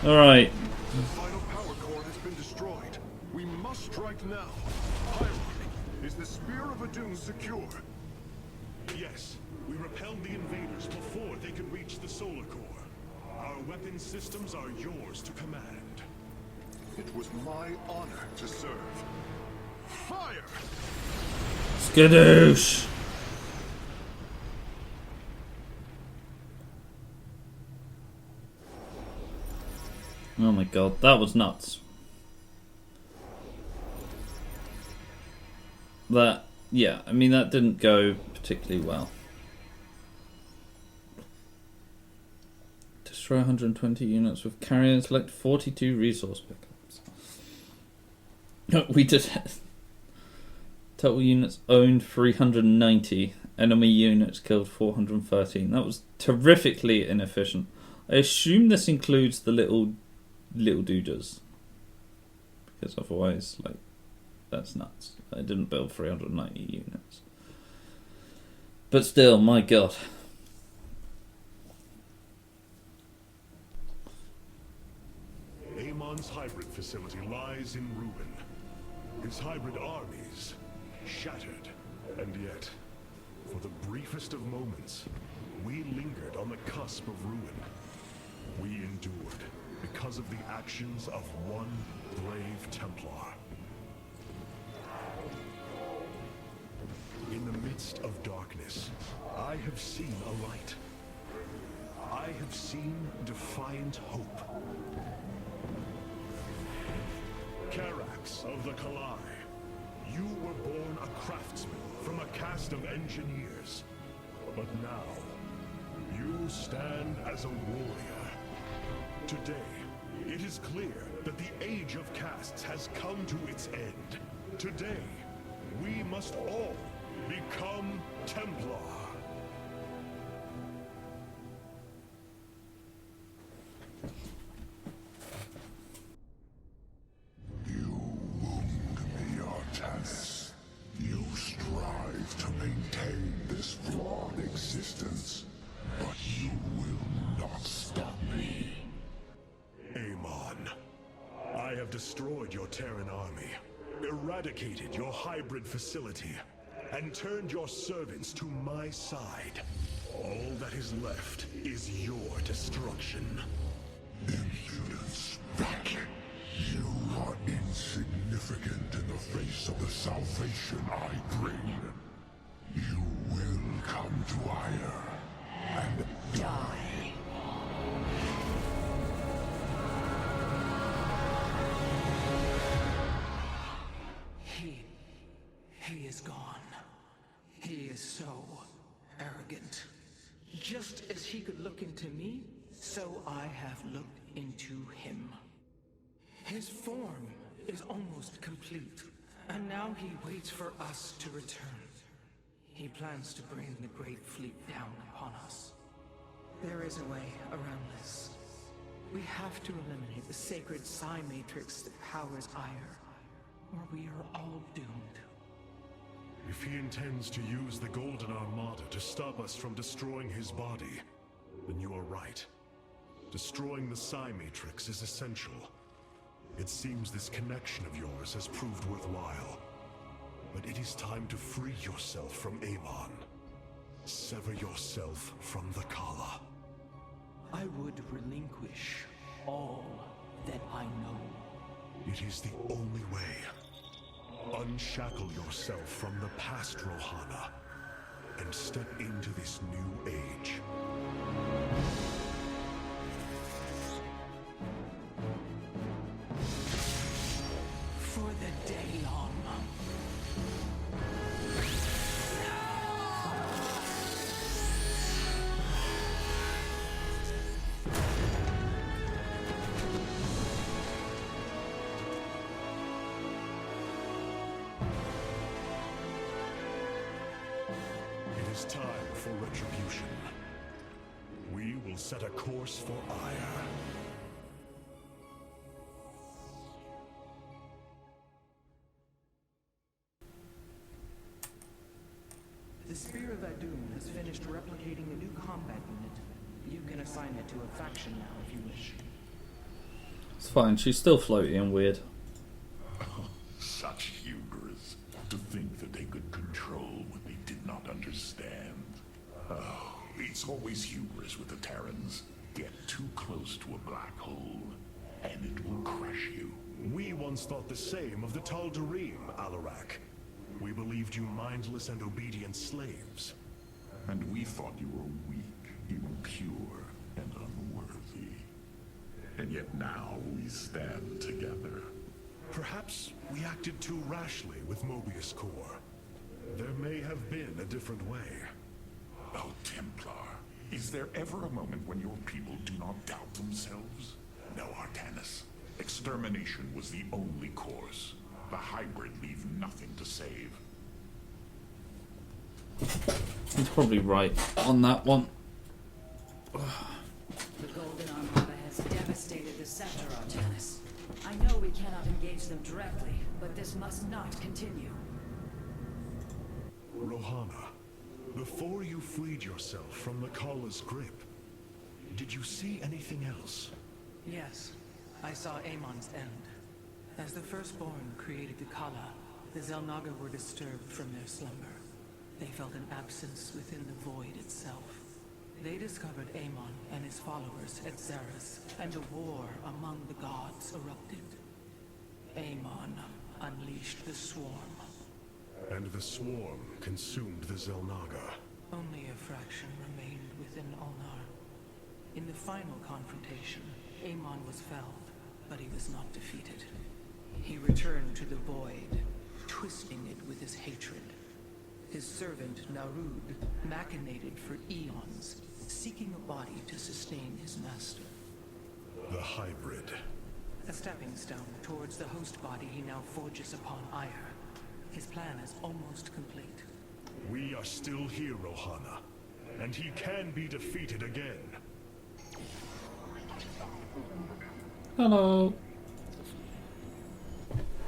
Alright. The final power core has been destroyed. We must strike now. Hierarch, is the Spear of Adun secure? Yes, we repelled the invaders before they could reach the solar core. Our weapon systems are yours to command. It was my honor to serve. Fire! Skadoosh! Oh my god, that was nuts. That, yeah, I mean, that didn't go particularly well. Destroy 120 units with carrier, select 42 resource pickups. No, we did. Total units owned 390. Enemy units killed 413. That was terrifically inefficient. I assume this includes the little doodles, because otherwise, like, that's nuts. I didn't build 390 units. But still, my god. Amon's hybrid facility lies in ruin. His hybrid armies shattered. And yet, for the briefest of moments, we lingered on the cusp of ruin. We endured because of the actions of one brave Templar. In the midst of darkness, I have seen a light. I have seen defiant hope. Carax of the Khala, you were born a craftsman from a caste of engineers. But now, you stand as a warrior. Today, it is clear that the age of castes has come to its end. Today, we must all become Templar. You wound me, Artanis. You strive to maintain this flawed existence, but you will not stop me. Amon, I have destroyed your Terran army, eradicated your hybrid facility, and turned your servants to my side. All that is left is your destruction. Impudence, Rat. You are insignificant in the face of the salvation I bring. You will come to Aiur and die. He is gone. He is so arrogant. Just as he could look into me, so I have looked into him. His form is almost complete, and now he waits for us to return. He plans to bring the Great Fleet down upon us. There is a way around this. We have to eliminate the sacred psi matrix that powers Aiur, or we are all doomed. If he intends to use the Golden Armada to stop us from destroying his body, then you are right. Destroying the psi matrix is essential. It seems this connection of yours has proved worthwhile. But it is time to free yourself from Amon. Sever yourself from the Khala. I would relinquish all that I know. It is the only way. Unshackle yourself from the past, Rohana, and step into this new age. For the Daylon. It is time for retribution. We will set a course for Aiur. The Spear of Adun has finished replicating a new combat unit. You can assign it to a faction now if you wish. fine. She's still floaty and weird. Such hubris. To think that they could control what they did not understand. Oh, it's always hubris with the Terrans. Get too close to a black hole, and it will crush you. We once thought the same of the Tal'Darim, Alarak. We believed you mindless and obedient slaves. And we thought you were weak, impure, and unworthy. And yet now we stand together. Perhaps we acted too rashly with Mobius Core. There may have been a different way. Oh, Templar, is there ever a moment when your people do not doubt themselves? No, Artanis. Extermination was the only course. The hybrid leave nothing to save. He's probably right on that one. The Golden Armada has devastated the sector, Artanis. I know we cannot engage them directly, but this must not continue. Rohana, before you freed yourself from the Khala's grip, did you see anything else? Yes, I saw Amon's end. As the Firstborn created the Khala, the Xel'Naga were disturbed from their slumber. They felt an absence within the void itself. They discovered Amon and his followers at Xeris, and a war among the gods erupted. Amon unleashed the Swarm. And the Swarm consumed the Xel'Naga. Only a fraction remained within Ulnar. In the final confrontation, Amon was felled, but he was not defeated. He returned to the void, twisting it with his hatred. His servant, Narud, machinated for eons, seeking a body to sustain his master. The hybrid. A stepping stone towards the host body he now forges upon Aiur. His plan is almost complete. We are still here, Rohana, and he can be defeated again. Hello.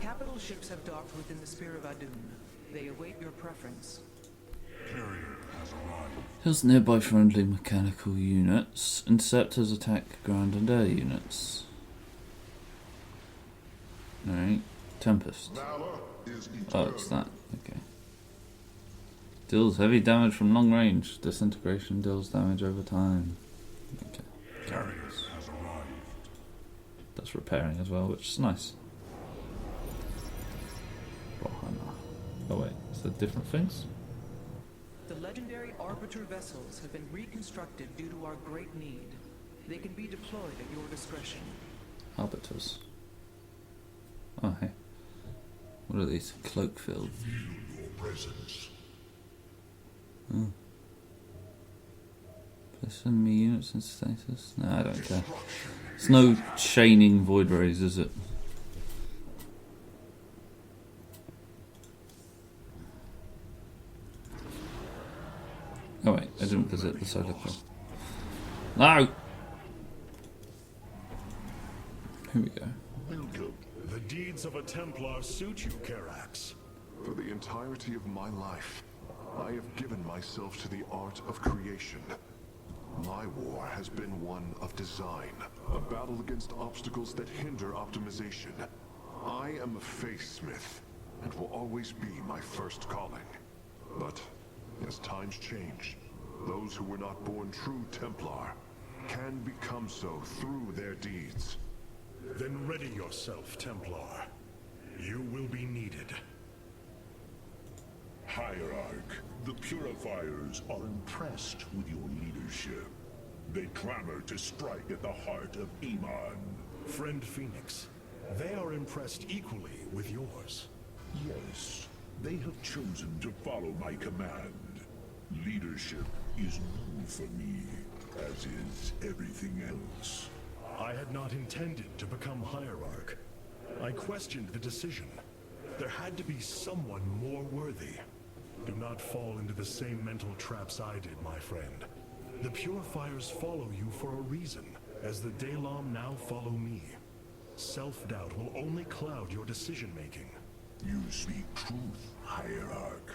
Capital ships have docked within the Spear of Adun. They await your preference. Carrier has arrived. Kills nearby friendly mechanical units. Interceptors attack ground and air units. Alright. Tempest. Valor is Oh, it's that. Okay. Deals heavy damage from long range. Disintegration deals damage over time. Okay. Carrier has arrived. That's repairing as well, which is nice. Oh wait, is there different things? The legendary Arbiter vessels have been reconstructed due to our great need. They can be deployed at your discretion. Arbiters. Oh hey. What are these? Cloak filled. Feel your presence. Oh. Place enemy units in status? No, I don't care. It's no chaining void rays, is it? Oh wait, I didn't visit the solar core. No! Here we go. Welcome. The deeds of a Templar suit you, Karax. For the entirety of my life, I have given myself to the art of creation. My war has been one of design, a battle against obstacles that hinder optimization. I am a faithsmith, and will always be my first calling. But as times change, those who were not born true Templar can become so through their deeds. Then ready yourself, Templar. You will be needed. Hierarch, the Purifiers are impressed with your leadership. They clamor to strike at the heart of Amon. Friend Phoenix, they are impressed equally with yours. Yes, they have chosen to follow my command. Leadership is new for me, as is everything else. I had not intended to become Hierarch. I questioned the decision. There had to be someone more worthy. Do not fall into the same mental traps I did, my friend. The Purifiers follow you for a reason, as the Dalam now follow me. Self-doubt will only cloud your decision-making. You speak truth, Hierarch.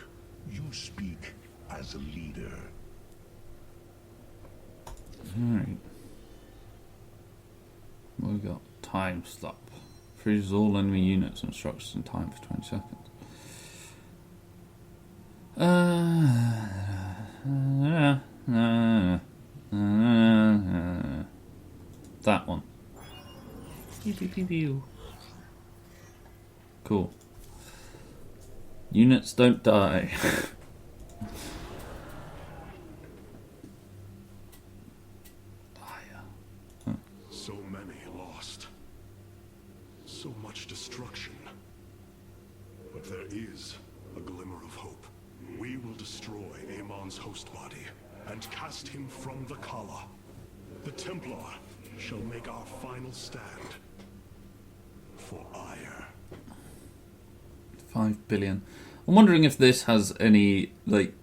You speak as a leader. Alright. What we got? Time stop. Freezes all enemy units and structures in time for 20 seconds. That one. Pew, pew, pew, pew. Cool. Units don't die. So many lost. So much destruction. But there is a glimmer of hope. We will destroy Amon's host body and cast him from the Khala. The Templar shall make our final stand for Aiur. 5 billion. I'm wondering if this has any, like,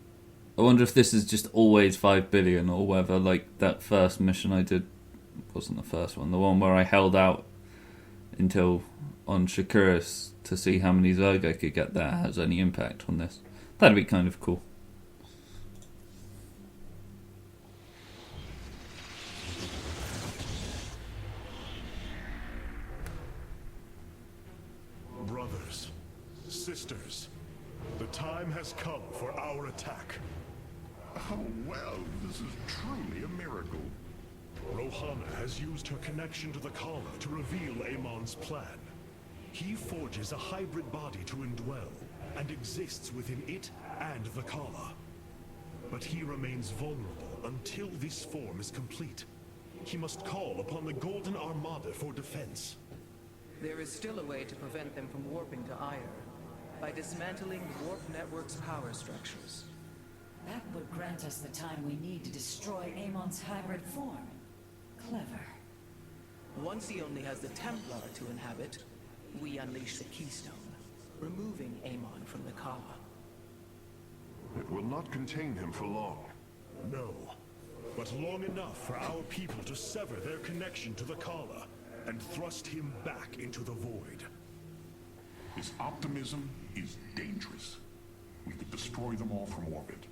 I wonder if this is just always 5 billion, or whether, like, that first mission I did wasn't the first one, the one where I held out until on Shakuris to see how many Zerg I could get there has any impact on this. That'd be kind of cool. Brothers, sisters, the time has come for our attack. Oh, well, this is truly a miracle. Rohana has used her connection to the Khala to reveal Amon's plan. He forges a hybrid body to indwell, and exists within it and the Khala. But he remains vulnerable until this form is complete. He must call upon the Golden Armada for defense. There is still a way to prevent them from warping to Aiur, by dismantling the warp network's power structures. That would grant us the time we need to destroy Amon's hybrid form. Clever. Once he only has the Templar to inhabit, we unleash the Keystone, removing Amon from the Khala. It will not contain him for long. No, but long enough for our people to sever their connection to the Khala and thrust him back into the void. His optimism is dangerous. We could destroy them all from orbit,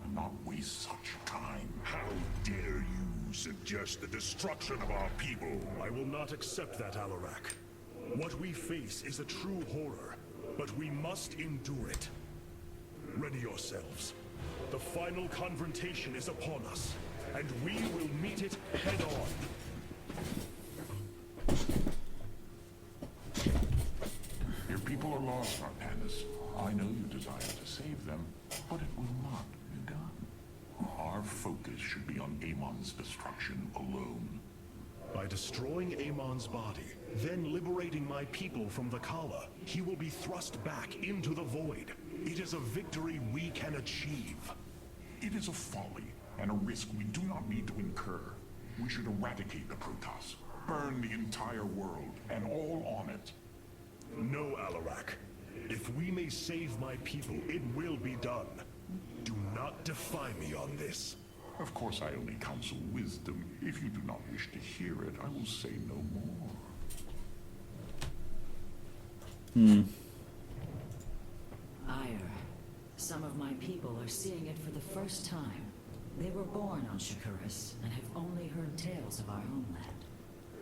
and not waste such time. How dare you suggest the destruction of our people? I will not accept that, Alarak. What we face is a true horror, but we must endure it. Ready yourselves. The final confrontation is upon us, and we will meet it head-on. Your people are lost, Artanis. I know you desire to save them, but it will not be done. Our focus should be on Amon's destruction alone. By destroying Amon's body, then liberating my people from the Khala, he will be thrust back into the void. It is a victory we can achieve. It is a folly and a risk we do not need to incur. We should eradicate the Protoss, burn the entire world and all on it. No, Alarak. If we may save my people, it will be done. Do not defy me on this. Of course, I only counsel wisdom. If you do not wish to hear it, I will say no more. Aiur. Some of my people are seeing it for the first time. They were born on Shakuris and have only heard tales of our homeland.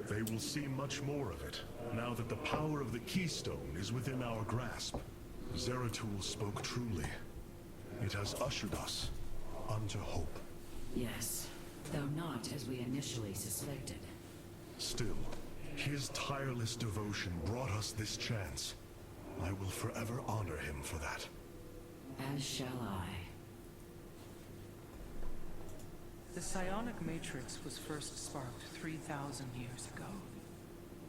They will see much more of it, now that the power of the Keystone is within our grasp. Zeratul spoke truly. It has ushered us unto hope. Yes, though not as we initially suspected. Still, his tireless devotion brought us this chance. I will forever honor him for that. As shall I. The psionic matrix was first sparked 3,000 years ago.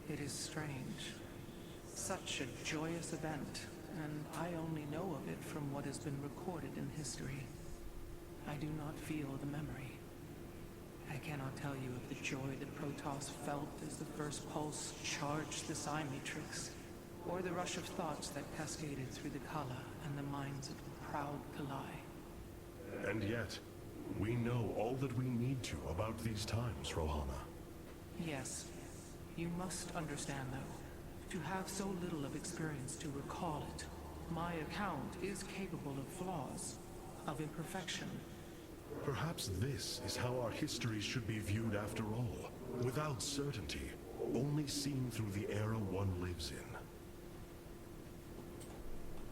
It is strange. Such a joyous event, and I only know of it from what has been recorded in history. I do not feel the memory. I cannot tell you of the joy that Protoss felt as the first pulse charged the psi matrix, or the rush of thoughts that cascaded through the Khala and the minds of the proud Khalai. And yet, we know all that we need to about these times, Rohana. Yes. You must understand, though, to have so little of experience to recall it, my account is capable of flaws, of imperfection. Perhaps this is how our histories should be viewed after all, without certainty, only seen through the era one lives in.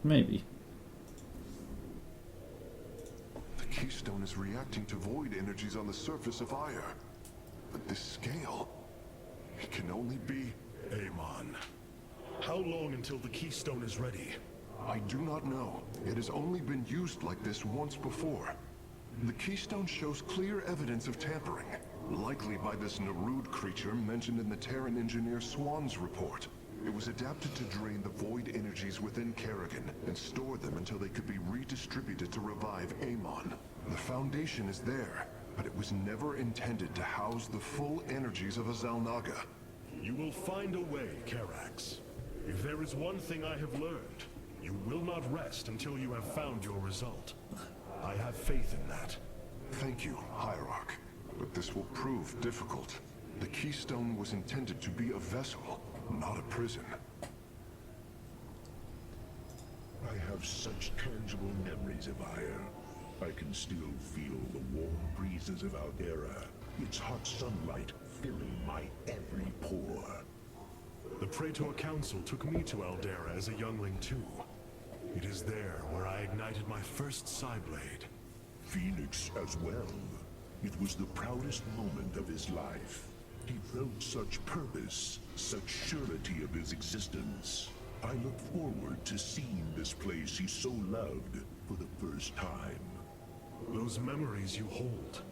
Maybe. The keystone is reacting to void energies on the surface of Aiur. But this scale, it can only be... Amon, how long until the keystone is ready? I do not know. It has only been used like this once before. The keystone shows clear evidence of tampering, likely by this Narud creature mentioned in the Terran engineer Swan's report. It was adapted to drain the void energies within Kerrigan and store them until they could be redistributed to revive Amon. The foundation is there, but it was never intended to house the full energies of a Zalnaga. You will find a way, Karax. If there is one thing I have learned, you will not rest until you have found your result. I have faith in that. Thank you, Hierarch. But this will prove difficult. The keystone was intended to be a vessel, not a prison. I have such tangible memories of Aiur. I can still feel the warm breezes of Aldera, its hot sunlight filling my every pore. The Praetor Council took me to Aldera as a youngling too. It is there where I ignited my first Psyblade. Phoenix as well. It was the proudest moment of his life. He felt such purpose, such surety of his existence. I look forward to seeing this place he so loved for the first time. Those memories you hold,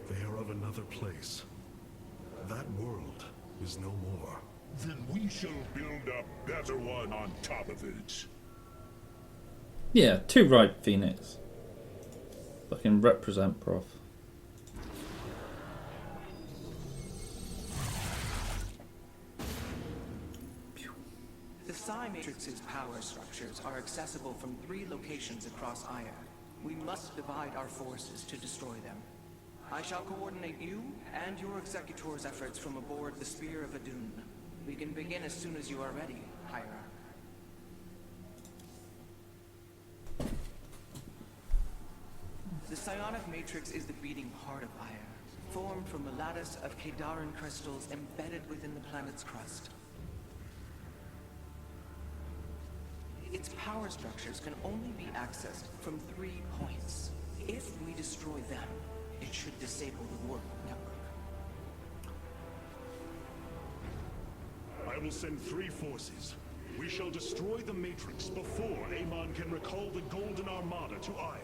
they are of another place. That world is no more. Then we shall build a better one on top of it. Yeah, too right, Phoenix. Fucking represent, prof. The Psi Matrix's power structures are accessible from 3 locations across Aiur. We must divide our forces to destroy them. I shall coordinate you and your Executor's efforts from aboard the Spear of Adun. We can begin as soon as you are ready, Hierarch. The psionic matrix is the beating heart of Aiur, formed from a lattice of Kadaran crystals embedded within the planet's crust. Its power structures can only be accessed from 3 points. If we destroy them, it should disable the world network. I will send 3 forces. We shall destroy the Matrix before Amon can recall the Golden Armada to Aiur.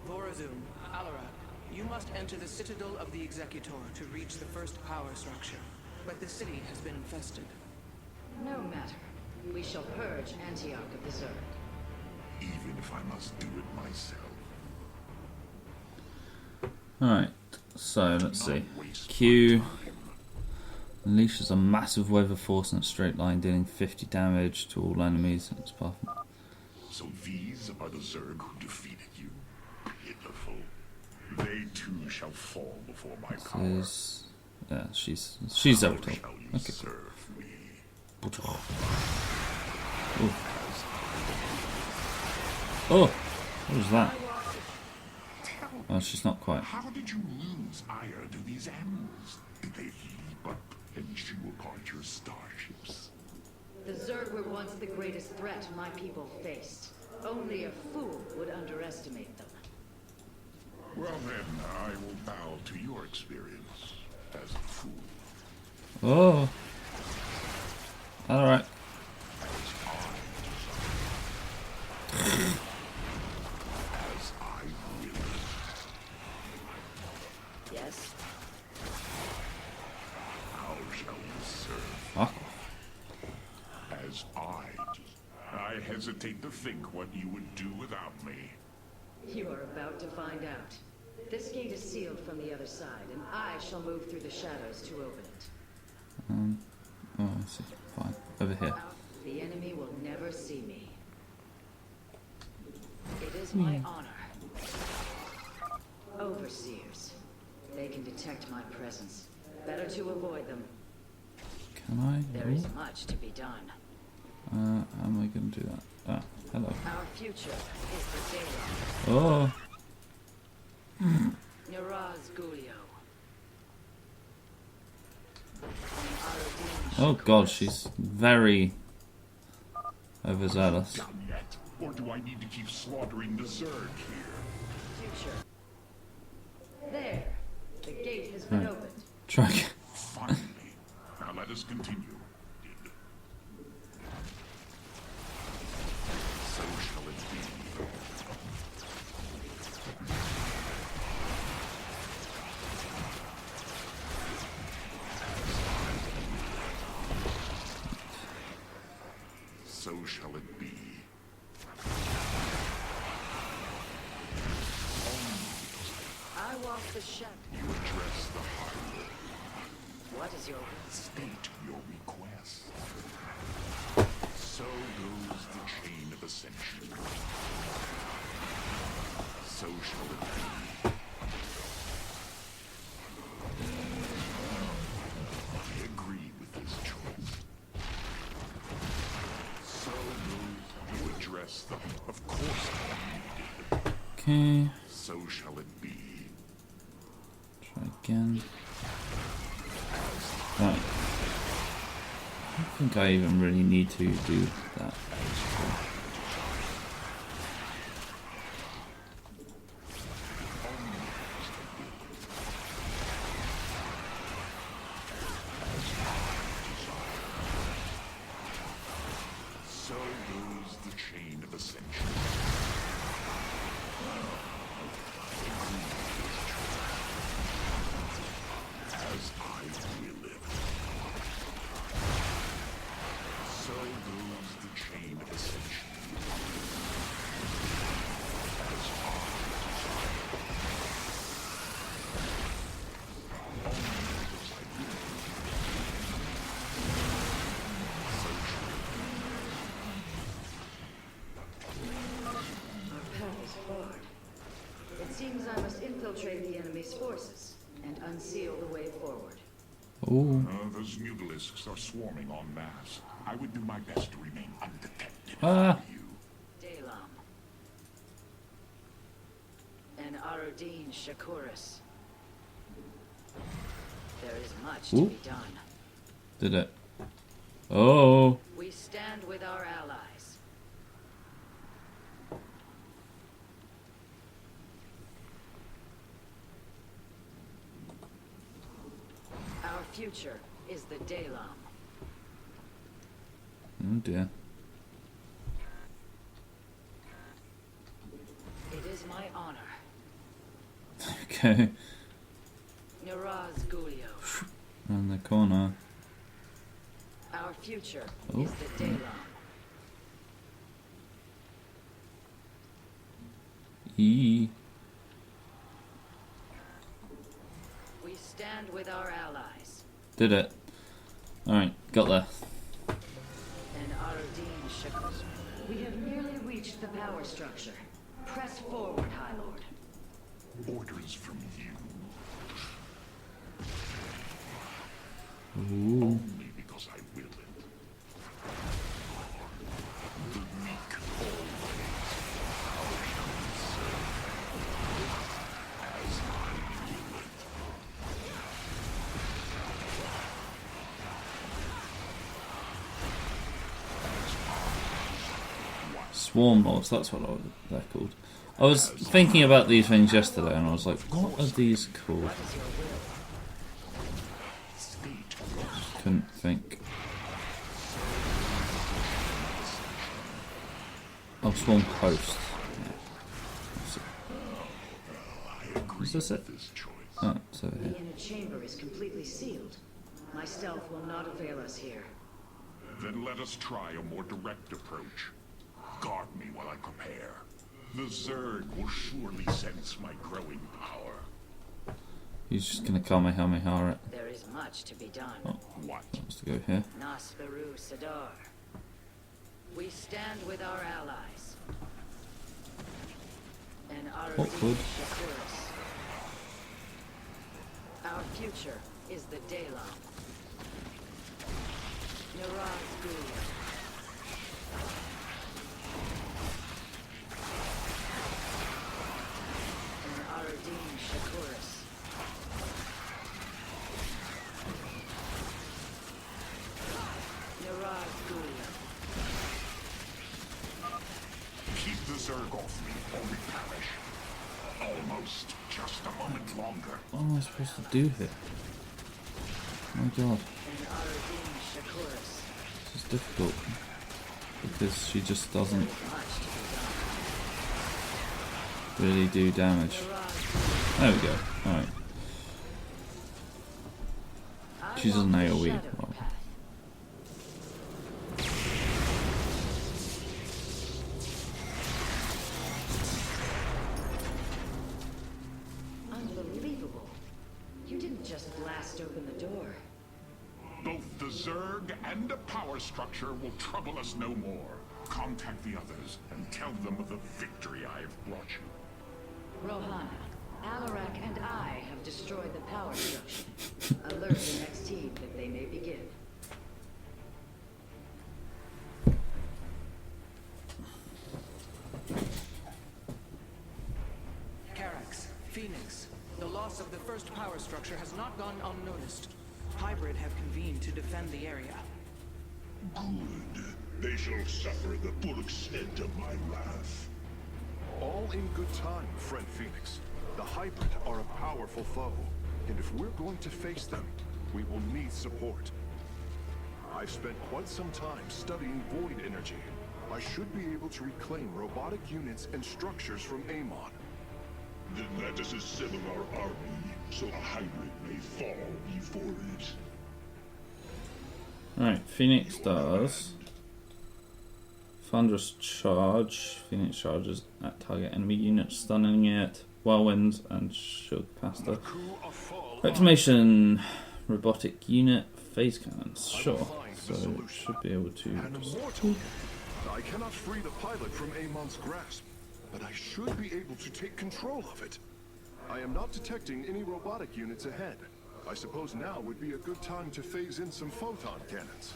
Vorazun, Alarak, you must enter the Citadel of the Executor to reach the first power structure. But the city has been infested. No matter. We shall purge Antioch of the Zerg. Even if I must do it myself. Alright, so let's see. Q unleashes a massive wave of force in a straight line, dealing 50 damage to all enemies in its path. So these are the Zerg who defeated you? Pitiful. They too shall fall before my power. Yeah, she's Zelda. Shall you Okay. serve me? Oh, what was that? Tell me, Oh, she's not quite. how did you lose Aiur to these animals? Did they leap up and chew apart your starships? The Zerg were once the greatest threat my people faced. Only a fool would underestimate them. Well then, I will bow to your experience as a fool. Oh. Alright. As I will. Yes? How shall you serve? Fuck. As I hesitate to think what you would do without me. You are about to find out. This gate is sealed from the other side, and I shall move through the shadows to open it. Oh, I see. Fine. Over here. The enemy will never see me. It is my honor. Overseers. They can detect my presence. Better to avoid them. Can I? There is much to be done. How am I going to do that? Ah, hello. Our future is the daylight. Oh. Niraz Gulio. Oh god, she's very overzealous. Done yet? Or do I need to keep slaughtering the Zerg here? Future. There. The gate has been opened. Try. Finally. Now let us continue. So shall it be. So shall it be. I walk the shadow. You address the heart. What is your State your request. So goes the chain of ascension. So shall it be. I agree with this choice. So goes you address the... Of course I did. Okay. So shall it be. Try again. Right. I don't think I even really need to do that. So goes the chain of ascension. As I will it. So goes the chain of ascension. As I desire. Only as I will. So shall it be. Our path is barred. It seems I must infiltrate the enemy's forces and unseal the way forward. Ooh. Those mutalisks are swarming en masse. I would do my best to remain undetected Ah. from you. Dalam. And Arudin Shakuris. There is much to Ooh. be done. Did it? Oh. We stand with our allies. Our future is the Dalam. Oh dear. It is my honor. Okay. Niraz Gulio. Around the corner. Our future Oh. is the Dalam. E. We stand with our allies. Did it. Alright, got there. And Arudin Shakuris. We have nearly reached the power structure. Press forward, High Lord. Orders from you. Ooh. Only because I will it. The weak always. How shall we serve? As I will it. Swarm mobs, that's what they're called. I was thinking about these things yesterday and I was like, what are these called? What is your will? State Couldn't think. Oh, Swarm Post. agree Is this it? with this choice. Oh, it's over The here. inner chamber is completely sealed. My stealth will not avail us here. Then let us try a more direct approach. Guard me while I prepare. The Zerg will surely sense my growing power. He's just gonna Kamehameha it. There is much to be done. Oh. What? Wants to go here. Nasperu Sadar. We stand with our allies. And our Awkward. Shakuris. Our future is the Dalam. Niraz Gulio. perish. Almost. Just a moment longer. What am I supposed to do here? Oh my god. This is difficult. Because she just doesn't really do damage. There we go. Alright. She's an AoE. Well. Unbelievable. You didn't just blast open the door. Both the Zerg and the power structure will trouble us no more. Contact the others and tell them of the victory I have brought you. Rohana, Alarak and I have destroyed the power structure. Alert the next team that they may begin. Carax, Phoenix, the loss of the first power structure has not gone unnoticed. Hybrid have convened to defend the area. Good. They shall suffer the full extent of my wrath. All in good time, friend Phoenix. The Hybrid are a powerful foe, and if we're going to face them, we will need support. I've spent quite some time studying void energy. I should be able to reclaim robotic units and structures from Amon. Then let us assemble our army, so a Hybrid may fall before it. Alright, Phoenix does Thunderous Charge. Phoenix charges at target enemy unit, stunning it. Whirlwind and shield capacitor. Reclamation, robotic unit, phase cannons. Sure. So should be able to. I cannot free the pilot from Amon's grasp, but I should be able to take control of it. I am not detecting any robotic units ahead. I suppose now would be a good time to phase in some photon cannons.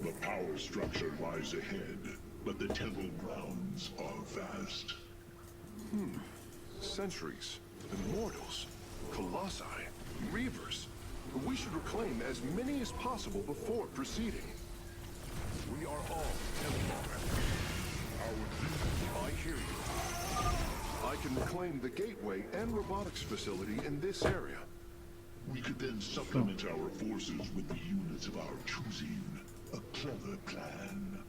The power structure lies ahead, but the temple grounds are vast. Sentries, immortals, colossi, reavers. We should reclaim as many as possible before proceeding. We are all Templar. I hear you. I can reclaim the gateway and robotics facility in this area. We could then supplement our forces with the units of our choosing. A clever plan.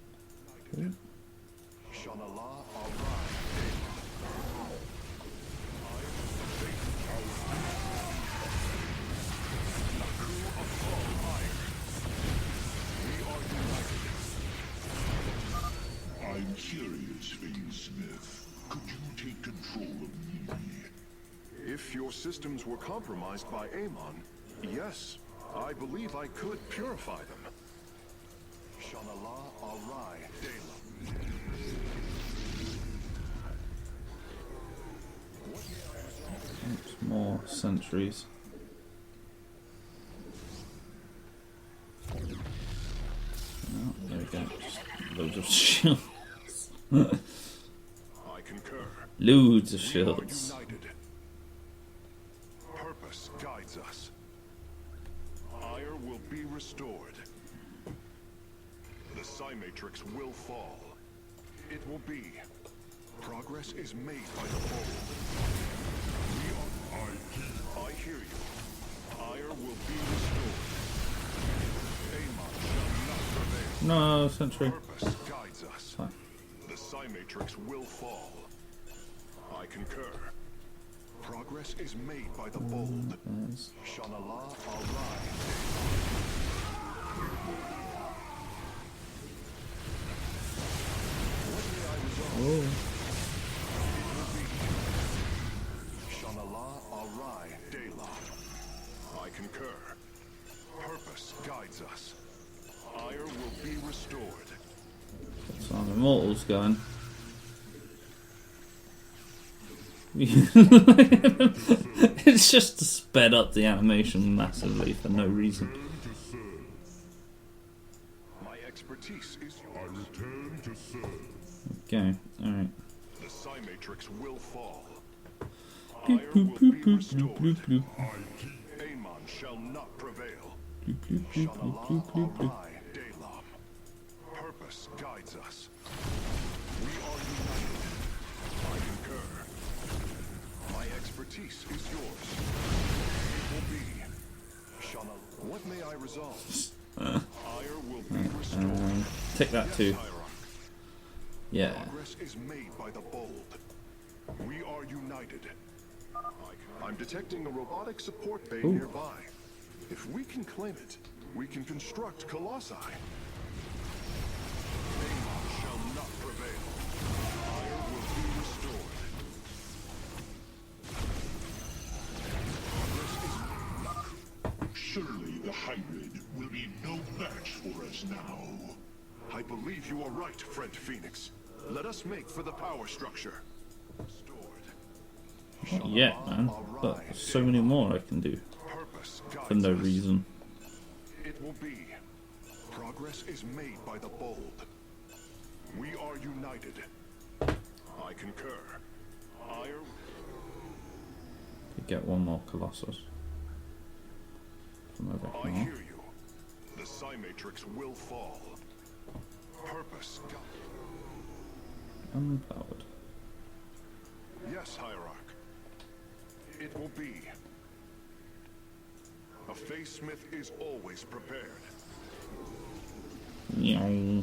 Shanala Arai. I'm curious, Phase Smith. Could you take control of me? If your systems were compromised by Amon, yes, I believe I could purify them. Shanala Arai Dela. More sentries. Oh, there we go. Just loads of shields. I concur. Loads of We are shields. united. Purpose guides us. Aiur will be restored. The Psi Matrix will fall. It will be. Progress is made by the bold. I hear you. Aiur will be restored. Amon shall not prevail. No, sentry. Purpose guides us. Fine. The Psi Matrix will fall. I concur. Progress is made by the bold. There's Shanala Arai. oh, Shanala Arai Dela. I concur. Purpose guides us. Aiur will be restored. some immortals going. It's just sped up the animation massively for no reason. My expertise is I return to serve. Okay, alright. the Psi Matrix will fall. Aiur will be restored. Amon shall not prevail. Shanala Arai Dalam. Purpose guides us. We are united. I concur. My expertise is yours. It will be. Shanala. What may I resolve? Aiur will be restored. Take that too. Yeah. Progress is made by the bold. We are united. I'm detecting a robotic support bay nearby. If we can claim it, we can construct Colossi. Amon shall not prevail. Aiur will be restored. Progress is... Surely the hybrid will be no match for us now. I believe you are right, friend Phoenix. Let us make for the power structure. Restored. Not yet, man. But there's so many more I can do Purpose for no guides us. reason. It will be. Progress is made by the bold. We are united. I concur. Aiur. Could get one more Colossus from over I here. hear you. The Psi Matrix will fall. Purpose. Unpowered. Yes, Hierarch. It will be. A Face Smith is always prepared. Meow.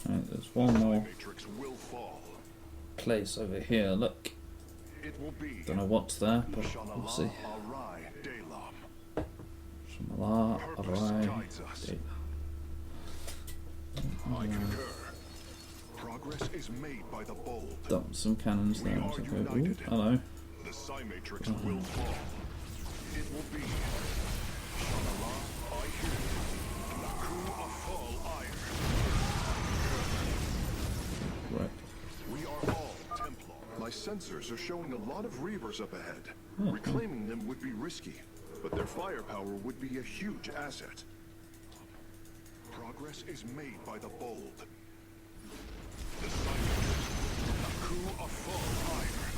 Right, there's one more Matrix will fall. place over here. Look, It will be. don't know what's there, but we'll see. Arai Dalam. Shamala, Purpose Arai, guides us. Data. I concur. Progress is made by the bold. Dump some cannons there. are So go, ooh, united. hello. The Psi Matrix will fall. It will be. Shanala, I hear you. Naku Afal Aiur. Right. We are all Templar. My sensors are showing a lot of Reavers up ahead. Reclaiming them would be risky, but their firepower would be a huge asset. Progress is made by the bold. The Psi Matrix will Naku Afal Aiur.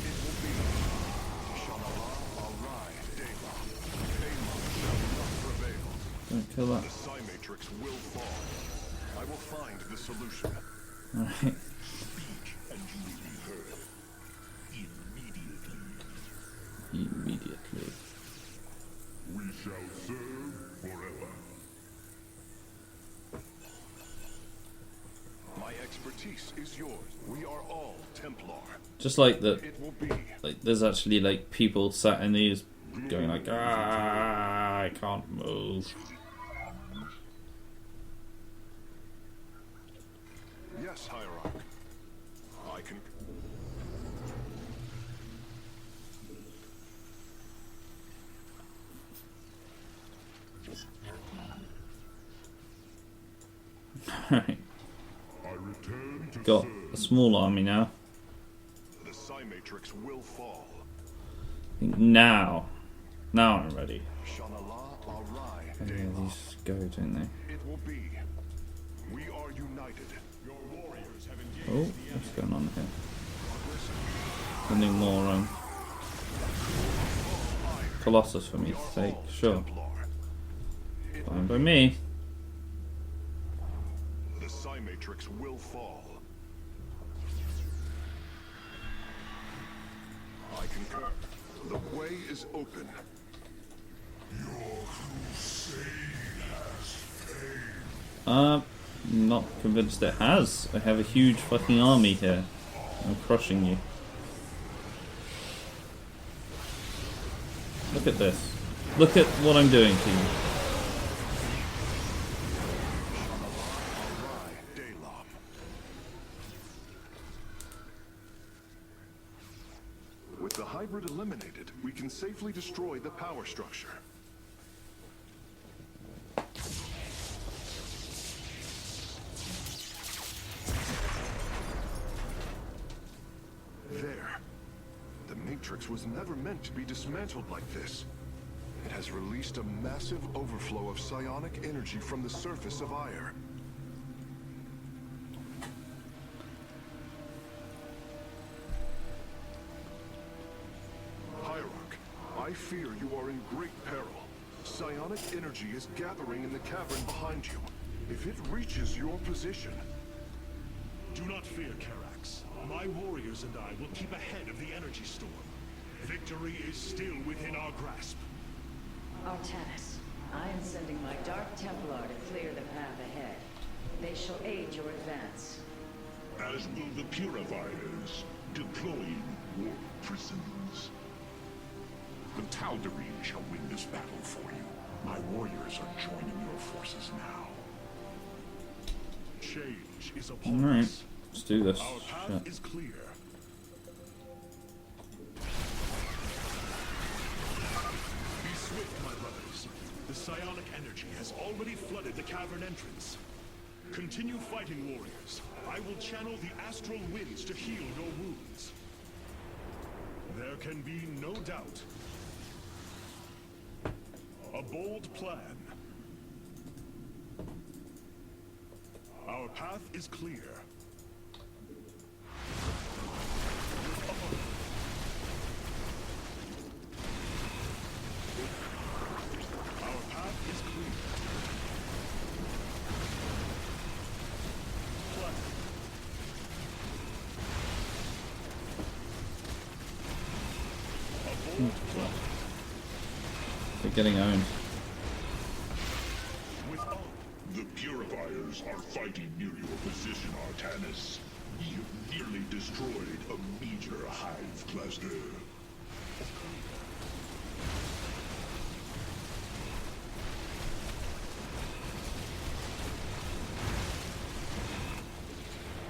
It will be. Shanala Arai Dalam. Amon shall not prevail. Don't kill that. The Psi Matrix will fall. I will find the solution. Alright. And you will be heard immediately. Immediately. We shall serve forever. My expertise is yours. We are all Templar. Just like that, It will be. like there's actually like people sat in these going like, ah, I can't move. Yes, Hierarch. I can. Alright. I return to Got serve. a small army now. The Psi Matrix will fall. I think now I'm ready. Shanala Arai And yeah, Dalam. these go, don't they? It will be. We are united. Your warriors have engaged Oh, what's going on here? Something more Colossus for me to take, sure. Templar. It Fine by me. The Psi Matrix will fall. I concur. The way is open. Not convinced it has. I have a huge fucking army here. I'm crushing you. Look at this. Look at what I'm doing to you. Arai Dalam. With the hybrid eliminated, we can safely destroy the power structure. There. The Matrix was never meant to be dismantled like this. It has released a massive overflow of psionic energy from the surface of Aiur. Hierarch, I fear you are in great peril. Psionic energy is gathering in the cavern behind you. If it reaches your position... Do not fear, Karax. My warriors and I will keep ahead of the energy storm. Victory is still within our grasp. Artanis, I am sending my Dark Templar to clear the path ahead. They shall aid your advance. As will the Purifiers, deploying warp prisons. The Tal'Darim shall win this battle for you. My warriors are joining your forces now. Change is upon Alright, us. let's do this. Our path Shit. is clear. Be swift, my brothers. The psionic energy has already flooded the cavern entrance. Continue fighting, warriors. I will channel the astral winds to heal your wounds. There can be no doubt. A bold plan. Our path is clear. Our path is clear. Plan. A bold plan. They're getting owned. With honor. The Purifiers are fighting near your position, Artanis. You've nearly destroyed a major hive cluster.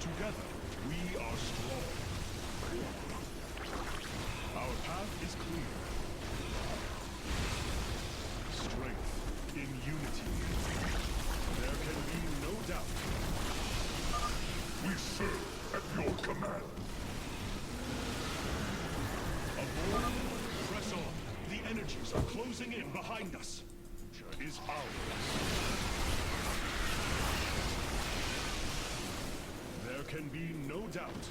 Together, we are strong. Our path is clear. Strength in unity. There can be no doubt. We serve at your command. Aboard, press on. The energies are closing in behind us. Future is ours. There can be no doubt.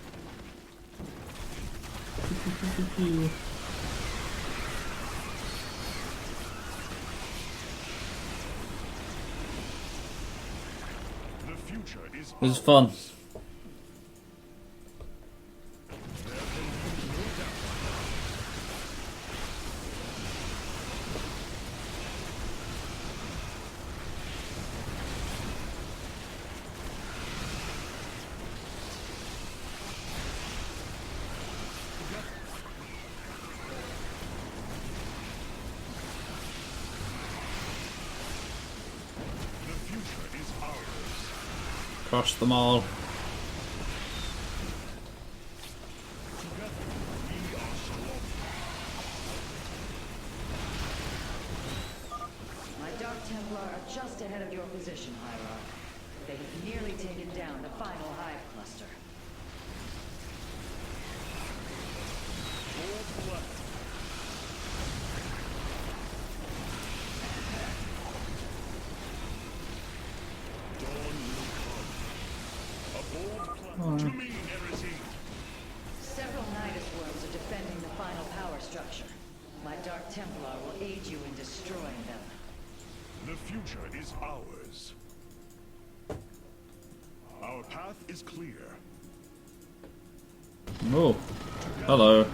The future is This is ours. fun. There can be no doubt. The future is ours. Crush them all. Together, we are strong. My Dark Templar are just ahead of your position, Hierarch. They have nearly taken down the final hive cluster. Bold plan. Dawn will come. A bold plan. To me, Erisine. Several Nidus worms are defending the final power structure. My Dark Templar will aid you in destroying them. The future is ours. Our path is clear. Oh, hello.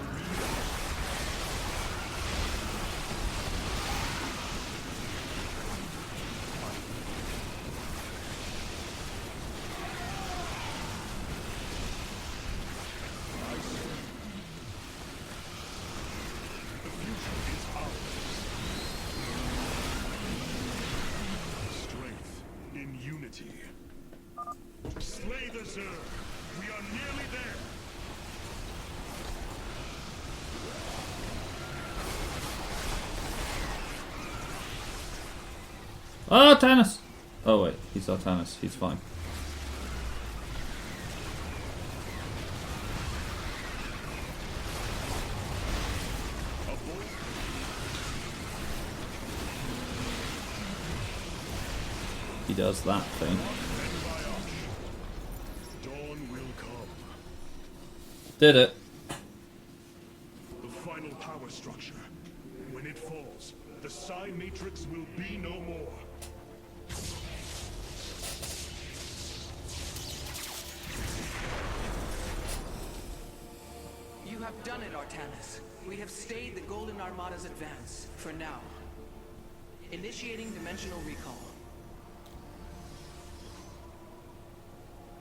The future is ours. Strength in unity. Slay the Zerg. We are nearly there. Artanis! Oh wait, he's Artanis. He's fine. he does that thing. Dawn will come. Did it. The final power structure. When it falls, the psi matrix will be no more. You have done it, Artanis. We have stayed the Golden Armada's advance, for now. Initiating dimensional recall.